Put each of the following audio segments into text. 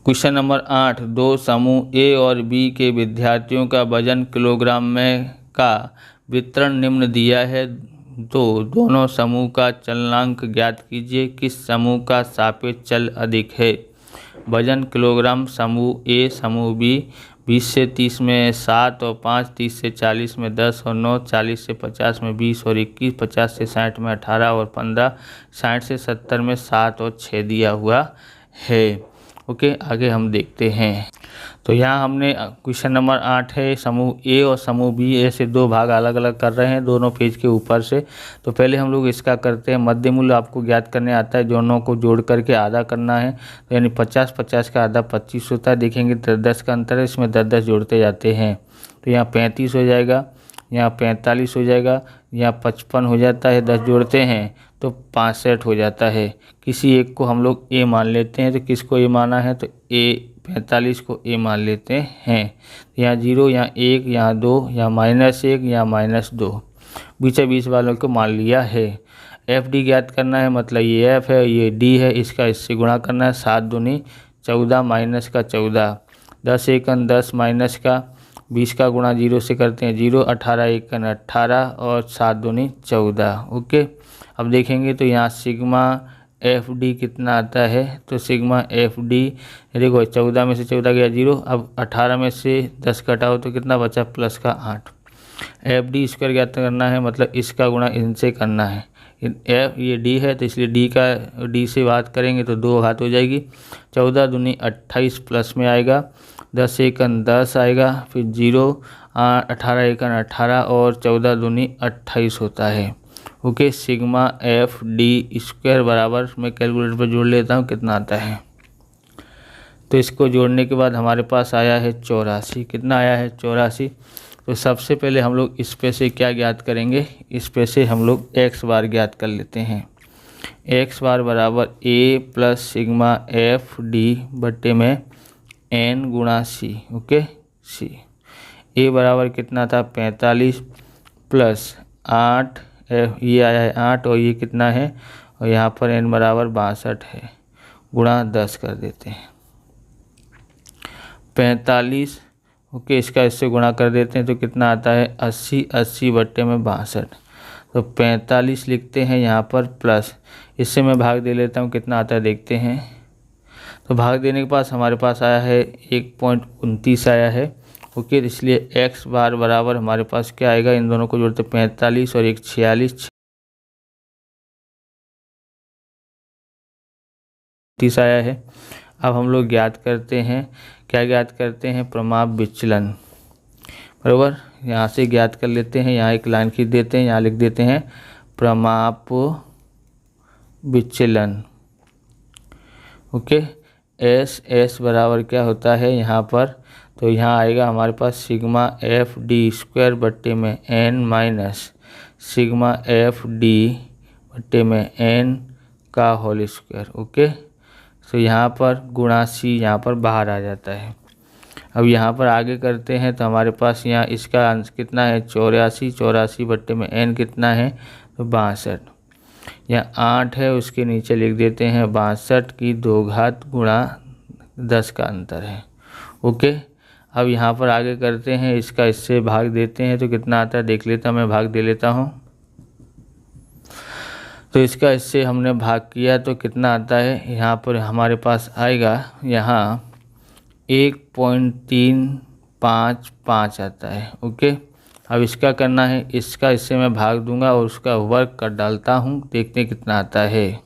Question number 8, दो समूह ए और बी के विद्यार्थियों का वजन किलोग्राम में का वितरण निम्न दिया है, तो दोनों समूह का चलनांक ज्ञात कीजिए। किस समूह का सापेक्ष चल अधिक है? वजन किलोग्राम समूह ए समूह बी 20 से 30 में 7 और 5, 30 से 40 में 10 और 9, 40 से 50 में 20 और 21, 50 से 60 में 18 और 15, 60 से 70 में 7 और 6 दिया हुआ है। ओके, आगे हम देखते हैं। तो यहाँ हमने क्वेश्चन नंबर 8 है, समूह ए और समूह बी ऐसे दो भाग अलग अलग कर रहे हैं दोनों पेज के ऊपर से। तो पहले हम लोग इसका करते हैं। मध्य मूल्य आपको ज्ञात करने आता है, दोनों को जोड़ करके आधा करना है। तो यानी 50 50 का आधा 25 होता है। देखेंगे 10 का अंतर है, इसमें 10 जोड़ते जाते हैं। तो यहाँ 35 हो जाएगा, यहाँ 45 हो जाएगा, यहाँ 55 हो जाता है। 10 जोड़ते हैं तो 65 हो जाता है। किसी एक को हम लोग ए मान लेते हैं। तो किसको ए माना है? तो ए 45 को ए मान लेते हैं। यहाँ 0, यहाँ 1, यहाँ 2, यहाँ -1, यहाँ -2, बीच बीच वालों को मान लिया है। एफ डी ज्ञात करना है, मतलब ये एफ है ये डी है, इसका इससे गुणा करना है। 7 दूनी 14 माइनस का 14, 10 एकन 10 माइनस का 20 का गुणा 0 से करते हैं 0, 18 एकन 18 और 7 दूनी 14। ओके, अब देखेंगे तो यहाँ सिग्मा एफ डी कितना आता है? तो सिग्मा एफ डी देखो 14 में से 14 गया 0, अब 18 में से 10 घटाओ तो कितना बचा? प्लस का 8। एफ डी स्क्वायर ज्ञात करना है, मतलब इसका गुणा इनसे करना है। एफ ये डी है तो इसलिए डी से बात करेंगे तो 2 घात हो जाएगी। 14 दूनी 28 प्लस में आएगा, 10 एकन 10 आएगा, फिर 0, 18 एकन 18 और 14 दूनी 28 होता है। Okay, sigma F D square बराबर, मैं कैलकुलेटर पर जोड़ लेता हूँ कितना आता है। तो इसको जोड़ने के बाद हमारे पास आया है 84। कितना आया है? 84। तो सबसे पहले हम लोग इस पे से क्या ज्ञात करेंगे? इस पे से हम लोग एक्स बार ज्ञात कर लेते हैं। एक्स बार बराबर ए प्लस सिग्मा एफ डी बट्टे में एन गुणा सी। ओके, सी ए बराबर कितना था? 45 प्लस 8, ये आया है 8 और ये कितना है? और यहाँ पर n बराबर 62 है, गुणा 10 कर देते हैं 45। ओके, इसका इससे गुणा कर देते हैं तो कितना आता है? 80, 80 बट्टे में 62। तो 45 लिखते हैं यहाँ पर, प्लस इससे मैं भाग दे लेता हूँ, कितना आता है देखते हैं। तो भाग देने के पास हमारे पास आया है 1.29 आया है। ओके, इसलिए एक्स बार बराबर हमारे पास क्या आएगा? इन दोनों को जोड़ते 45 और 1 46 30 आया है। अब हम लोग ज्ञात करते हैं, क्या ज्ञात करते हैं? प्रमाप विचलन, बराबर। यहाँ से ज्ञात कर लेते हैं, यहाँ एक लाइन खींच देते हैं, यहाँ लिख देते हैं प्रमाप विचलन। ओके, एस बराबर क्या होता है यहाँ पर? तो यहाँ आएगा हमारे पास सिग्मा एफ डी स्क्वायर बट्टे में N minus sigma F D बट्टे में एन का होल स्क्वायर। ओके, तो यहाँ पर गुणा सी यहाँ पर बाहर आ जाता है। अब यहाँ पर आगे करते हैं तो हमारे पास यहाँ इसका आंसर कितना है? 84। 84 बट्टे में एन कितना है? तो 62। यहाँ 8 है, उसके नीचे लिख देते हैं 62 की 2 घात गुणा 10 का अंतर है। ओके, अब यहाँ पर आगे करते हैं, इसका इससे भाग देते हैं तो कितना आता है देख लेता, मैं भाग दे लेता हूँ। तो इसका इससे हमने भाग किया तो कितना आता है? यहाँ पर हमारे पास आएगा यहाँ 1.355 आता है। ओके, अब इसका करना है, इसका इससे मैं भाग दूंगा और उसका वर्ग कर डालता हूँ, देखते हैं कितना आता है।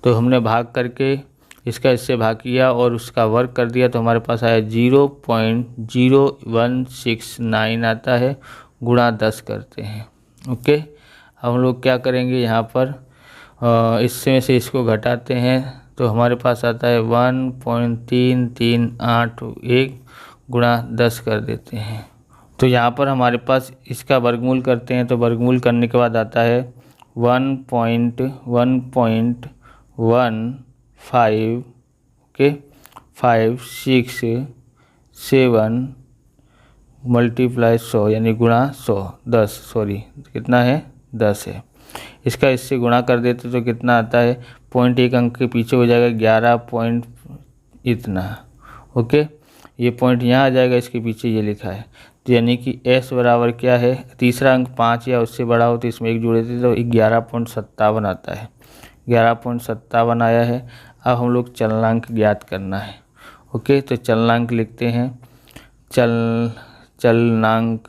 तो हमने भाग करके इसका इससे भाग किया और उसका वर्ग कर दिया तो हमारे पास आया 0.0169 आता है, गुणा 10 करते हैं। ओके, अब हम लोग क्या करेंगे? यहाँ पर इससे से इसको घटाते हैं तो हमारे पास आता है 1.3381 गुणा 10 कर देते हैं। तो यहाँ पर हमारे पास इसका वर्गमूल करते हैं तो वर्गमूल करने के बाद आता है 1.115 के 567 मल्टीप्लाई 100 यानी गुणा 100 10 सॉरी कितना है? 10 है। इसका इससे गुणा कर देते तो कितना आता है? 0.1 अंक के पीछे हो जाएगा इतना। ओके, ये पॉइंट यहाँ आ जाएगा, इसके पीछे ये लिखा है। तो यानी कि s बराबर क्या है, तीसरा अंक 5 या उससे बड़ा हो तो इसमें एक जोड़े थे तो 11.57 आता है। 11.57 आया है। अब हम लोग चलनांक ज्ञात करना है। ओके, तो चलनांक लिखते हैं। चलनांक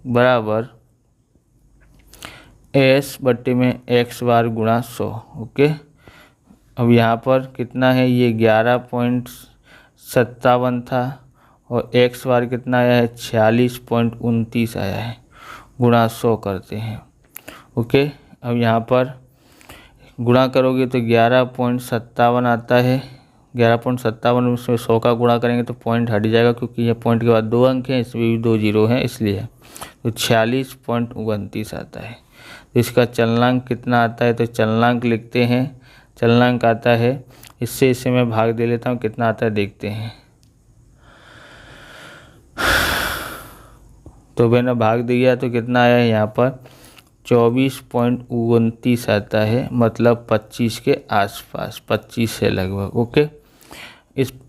बराबर s बट्टे में x बार गुणा 100। ओके, अब यहाँ पर कितना है, ये 11.57 था और x बार कितना आया है, 46.29 आया है, गुणा 100 करते हैं। ओके, अब यहाँ पर गुणा करोगे तो 11.57 आता है। 11.57 उसमें 100 का गुणा करेंगे तो पॉइंट हट जाएगा, क्योंकि ये पॉइंट के बाद 2 अंक हैं, इसमें भी 2 जीरो हैं, इसलिए तो 46.29 आता है। तो इसका चलनांक कितना आता है, तो चलनांक लिखते हैं। चलनांक आता है, इससे मैं भाग दे लेता हूँ, कितना आता है देखते हैं। तो मैंने भाग दिया तो कितना आया है, यहाँ पर 24.29 आता है, मतलब 25 के आसपास, 25 से लगभग। ओके,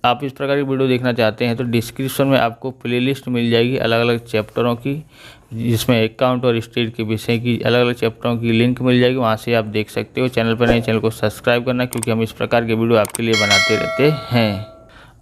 आप इस प्रकार की वीडियो देखना चाहते हैं तो डिस्क्रिप्शन में आपको प्लेलिस्ट मिल जाएगी अलग अलग चैप्टरों की, जिसमें अकाउंट और स्टेट के विषय की अलग अलग चैप्टरों की लिंक मिल जाएगी, वहां से आप देख सकते हो। चैनल पर नए, चैनल को सब्सक्राइब करना, क्योंकि हम इस प्रकार के वीडियो आपके लिए बनाते रहते हैं।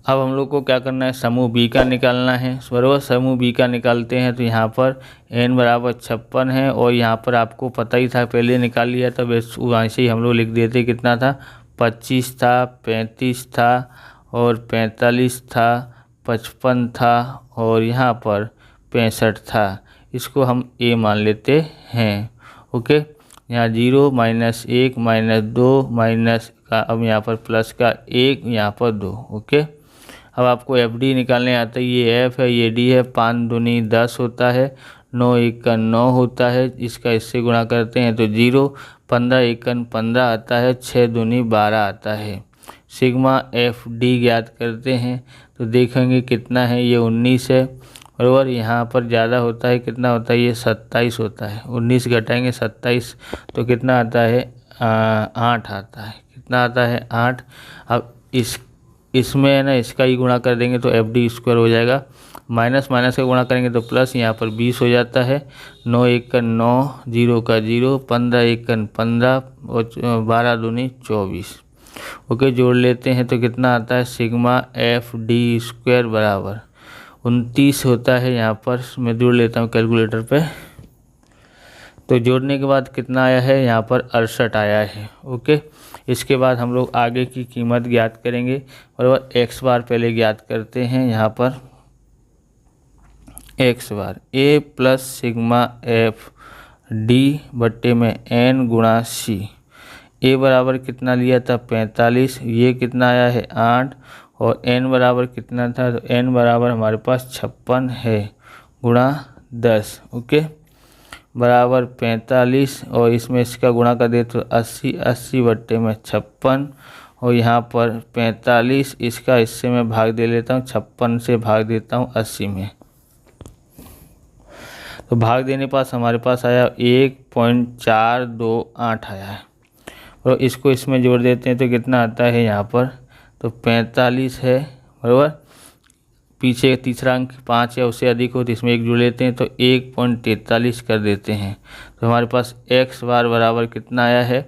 अब हम लोग को क्या करना है, समूह बी का निकालना है। बराबर, समूह बी का निकालते हैं तो यहाँ पर n बराबर 56 है, और यहाँ पर आपको पता ही था, पहले निकाल लिया था, वहाँ से ही हम लोग लिख देते कितना था, 25 था, 35 था और 45 था, 55 था और यहाँ पर 65 था। इसको हम a मान लेते हैं। ओके, यहाँ 0 -1 -2 माइनस का, अब यहाँ पर प्लस का 1, यहाँ पर 2। ओके, अब आपको FD निकालने आता है, ये F है, ये D है। 5 दूनी 10 होता है, 9 एकन 9 होता है, इसका इससे गुणा करते हैं तो 0, 15 एकन 15 आता है, 6 दूनी 12 आता है। सिग्मा FD ज्ञात करते हैं तो देखेंगे कितना है, ये 19 है। बराबर, यहाँ पर ज़्यादा होता है, कितना होता है, ये 27 होता है। 19 घटाएंगे 27 तो कितना आता है, 8 आता है। कितना आता है, 8। अब इसमें है ना, इसका ही गुणा कर देंगे तो FD स्क्वायर हो जाएगा। माइनस माइनस का गुणा करेंगे तो प्लस, यहाँ पर 20 हो जाता है। 9 एकन 9, 0 का 0, 15 एकन 15 और 12 दूनी 24। ओके, जोड़ लेते हैं तो कितना आता है, सिग्मा FD स्क्वायर बराबर 29 होता है। यहाँ पर मैं जोड़ लेता हूँ कैलकुलेटर पे। तो जोड़ने के बाद कितना आया है, यहाँ पर 68 आया है। ओके, इसके बाद हम लोग आगे की कीमत ज्ञात करेंगे। बराबर, x बार पहले ज्ञात करते हैं। यहाँ पर x bar a plus sigma FD बट्टे में n गुणा c। a बराबर कितना लिया था, 45, ये कितना आया है, 8, और n बराबर कितना था, तो n बराबर हमारे पास 56 है, गुणा 10। ओके, बराबर 45, और इसमें इसका गुणा कर दे तो 80, 80 बट्टे में 56, और यहाँ पर 45, इसका इससे मैं भाग दे लेता हूँ, 56 से भाग देता हूँ 80 में। तो भाग देने पास हमारे पास आया 1.428 आया है, और इसको इसमें जोड़ देते हैं तो कितना आता है, यहाँ पर तो 45 है। बराबर, पीछे तीसरा अंक 5 या उससे अधिक हो तो इसमें 1 जोड़ लेते हैं तो 1.43 कर देते हैं। तो हमारे पास x बार बराबर कितना आया है,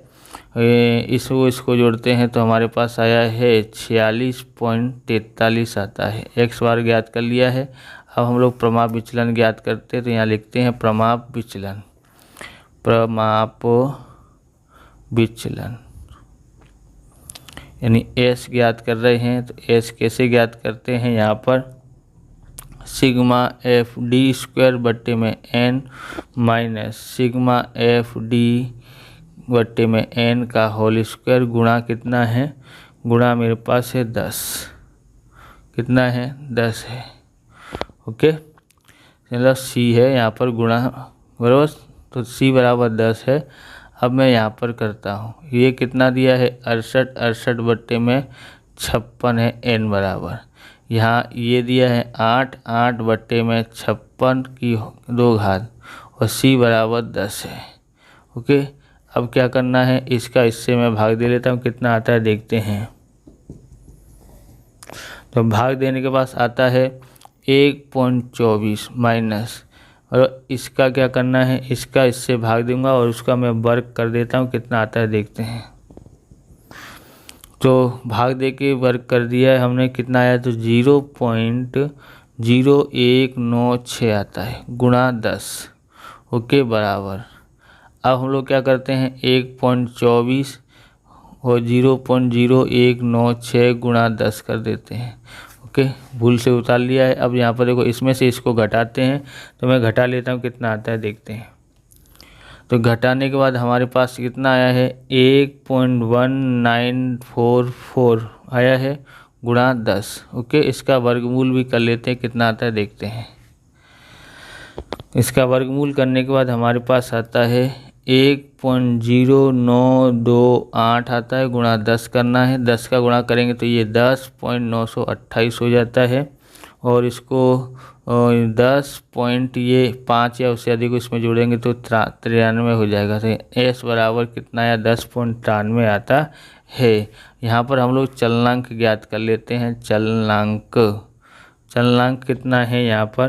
इसको जोड़ते हैं तो हमारे पास आया है 46.43 आता है। x बार ज्ञात कर लिया है। अब हम लोग प्रमाप विचलन ज्ञात करते हैं तो यहाँ लिखते हैं प्रमाप विचलन। यानी s ज्ञात कर रहे हैं तो s कैसे ज्ञात करते हैं, यहाँ पर सिग्मा FD स्क्वायर बट्टे में n माइनस सिग्मा FD बट्टे में n का होल स्क्वायर गुणा कितना है, गुणा मेरे पास है 10। कितना है, 10 है। ओके, चलो c है यहाँ पर गुणा, बराबर, तो c बराबर 10 है। अब मैं यहाँ पर करता हूँ, ये कितना दिया है, 68, 68 बट्टे में 56 है n बराबर। यहाँ ये दिया है 8, 8 बट्टे में 56 की 2 घात, और c बराबर 10 है। ओके, अब क्या करना है, इसका इससे मैं भाग दे लेता हूँ, कितना आता है देखते हैं। तो भाग देने के पास आता है 1.24 माइनस, और इसका क्या करना है, इसका इससे भाग दूंगा और उसका मैं वर्ग कर देता हूँ, कितना आता है देखते हैं। तो भाग दे के वर्ग कर दिया है हमने, कितना आया तो 0.0196 आता है गुणा 10। ओके, बराबर। अब हम लोग क्या करते हैं, 1.24 और 0.0196 गुणा 10 कर देते हैं। ओके, भूल से उतार लिया है। अब यहाँ पर देखो, इसमें से इसको घटाते हैं, तो मैं घटा लेता हूँ, कितना आता है देखते हैं। तो घटाने के बाद हमारे पास कितना आया है, 1.1944 आया है गुणा 10। ओके, इसका वर्गमूल भी कर लेते हैं, कितना आता है देखते हैं। इसका वर्गमूल करने के बाद हमारे पास आता है 1.0928 आता है गुणा 10 करना है। 10 का गुणा करेंगे तो ये 10.928 हो जाता है, और इसको 10 पॉइंट ये 5 या उससे अधिक इसमें जोड़ेंगे तो 93 हो जाएगा। तो एस बराबर कितना आया, 10.93 आता है। यहाँ पर हम लोग चलनांक ज्ञात कर लेते हैं। चलनांक कितना है यहाँ पर,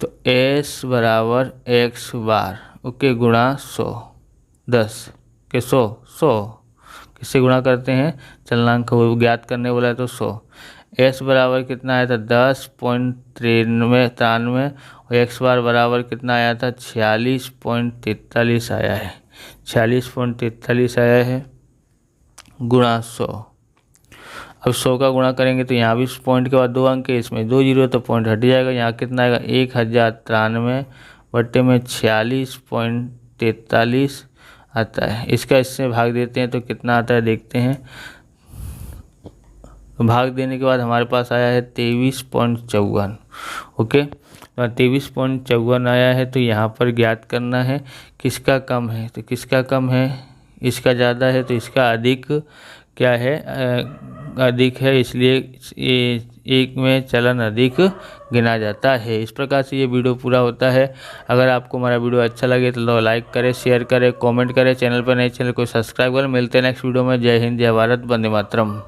तो एस बराबर एक्स बार, ओके, गुणा 100, 10 के 100 किससे गुणा करते हैं, चलनांक को ज्ञात करने वाला है तो 100। एस बराबर कितना आया था, 10.93, और एक्स बार बराबर कितना आया था, 46.43 आया है। 46.43 आया है गुणा 100। अब 100 का गुणा करेंगे तो यहाँ भी पॉइंट के बाद 2 अंक है, इसमें 2 जीरो तो पॉइंट हट जाएगा। यहाँ कितना आएगा, 1093 बट्टे में 46.43 आता है। इसका इससे भाग देते हैं तो कितना आता है देखते हैं। तो भाग देने के बाद हमारे पास आया है 23.54। ओके, तो 23.54 आया है। तो यहाँ पर ज्ञात करना है किसका कम है, तो किसका कम है, इसका ज़्यादा है तो इसका अधिक क्या है, अधिक है, इसलिए एक में चलन अधिक गिना जाता है। इस प्रकार से ये वीडियो पूरा होता है। अगर आपको हमारा वीडियो अच्छा लगे तो लाइक करें, शेयर करें, कमेंट करें, चैनल पर नए चैनल को सब्सक्राइब करें। मिलते हैं नेक्स्ट वीडियो में। जय हिंद, जय भारत, वंदे मातरम।